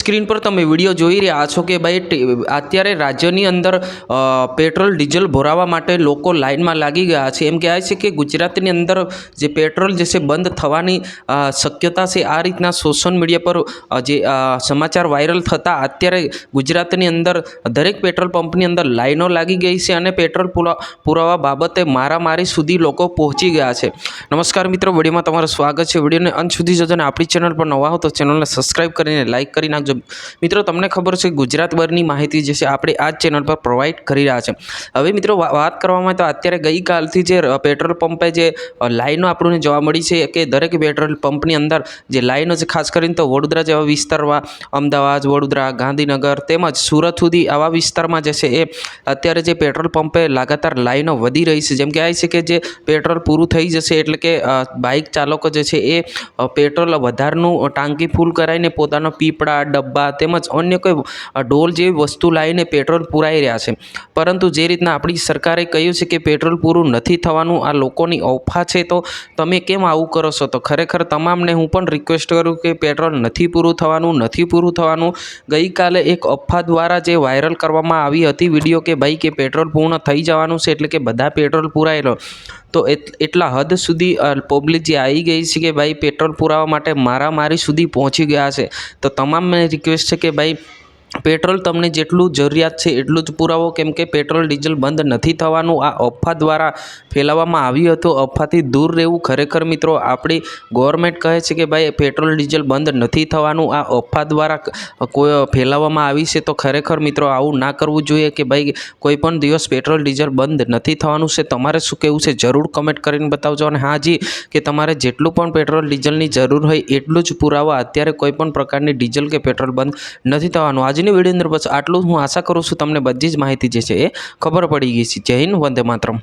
Screen पर तमे video જોઈ રહ્યા છો કે ભાઈ અત્યારે રાજ્યની અંદર પેટ્રોલ ડીઝલ ભરાવવા માટે લોકો લાઈનમાં લાગી ગયા છે। એમ કહેવાય છે કે ગુજરાતની અંદર જે પેટ્રોલ જે છે બંધ થવાની શક્યતા છે। આ રીતના સોશિયલ મીડિયા પર જે સમાચાર વાયરલ થતા અત્યારે ગુજરાતની અંદર દરેક પેટ્રોલ પંપની અંદર લાઈનો લાગી ગઈ છે અને પેટ્રોલ પુરાવા બાબતે મારામારી સુધી લોકો પહોંચી ગયા છે। નમસ્કાર મિત્રો, વિડીયોમાં તમારું સ્વાગત છે। વિડીયોને અંત સુધી જોજો અને આપણી ચેનલ પર નવા હો તો ચેનલને સબસ્ક્રાઇબ કરીને લાઇક કરી નાખજો। મિત્રો, તમને ખબર છે ગુજરાતભરની માહિતી જે છે આપણે આ ચેનલ પર પ્રોવાઈડ કરી રહ્યા છે। હવે મિત્રો વાત કરવામાં તો અત્યારે ગઈકાલથી જે પેટ્રોલ પંપે જે લાઈનો આપણને જોવા મળી છે કે દરેક પેટ્રોલ પંપની અંદર જે લાઈનો છે, ખાસ કરીને તો વડોદરા જેવા વિસ્તારમાં, અમદાવાદ, વડોદરા, ગાંધીનગર તેમજ સુરત સુધી આવા વિસ્તારમાં જે છે એ અત્યારે જે પેટ્રોલ પંપે લગાતાર લાઈનો વધી રહી છે। જેમ કહેવાય છે કે જે પેટ્રોલ પૂરું થઈ જશે એટલે કે બાઇક ચાલકો જે છે એ પેટ્રોલ વધારનું ટાંકી ફૂલ કરાવીને પોતાનો પીપળા, ડબ્બા તેમજ અન્ય કોઈ ડોલ જેવી વસ્તુ લાવીને પેટ્રોલ પુરાઈ રહ્યા છે। પરંતુ જે રીતના આપણી સરકારે કહ્યું છે કે પેટ્રોલ પૂરું નથી થવાનું, આ લોકોની અફવા છે, તો તમે કેમ આવું કરો છો? તો ખરેખર તમામને હું પણ રિક્વેસ્ટ કરું કે પેટ્રોલ નથી પૂરું થવાનું। ગઈકાલે એક અફવા દ્વારા જે વાયરલ કરવામાં આવી હતી વિડીયો કે ભાઈ કે પેટ્રોલ પૂર્ણ થઈ જવાનું છે એટલે કે બધા પેટ્રોલ પુરાઈ લો, તો એટલા હદ સુધી પબ્લિક જે આવી ગઈ છે કે ભાઈ પેટ્રોલ પુરાવા માટે મારામારી સુધી પહોંચી ગયા છે। તો તમામને રિક્વેસ્ટ છે કે ભાઈ પેટ્રોલ તમને જેટલું જરૂરિયાત છે એટલું જ પુરાવો, કેમ કે પેટ્રોલ ડીઝલ બંધ નથી થવાનું આ અફવા દ્વારા ફેલાવવામાં આવ્યું હતું। અફવાથી દૂર રહેવું। ખરેખર મિત્રો આપણી ગવર્મેન્ટ કહે છે કે ભાઈ પેટ્રોલ ડીઝલ બંધ નથી થવાનું, આ અફવા દ્વારા કોઈ ફેલાવવામાં આવી છે। તો ખરેખર મિત્રો આવું ના કરવું જોઈએ કે ભાઈ કોઈ પણ દિવસ પેટ્રોલ ડીઝલ બંધ નથી થવાનું છે। તમારે શું કહેવું છે જરૂર કમેન્ટ કરીને બતાવજો। અને હા જી, કે તમારે જેટલું પણ પેટ્રોલ ડીઝલની જરૂર હોય એટલું જ પુરાવા, અત્યારે કોઈ પણ પ્રકારની ડીઝલ કે પેટ્રોલ બંધ નથી થવાનું। આજની વિડીયો અંદર બસ આટલું। હું આશા કરું છું તમને બધી જ માહિતી જે છે એ ખબર પડી ગઈ છે। જય હિન્દ, વંદે માતરમ।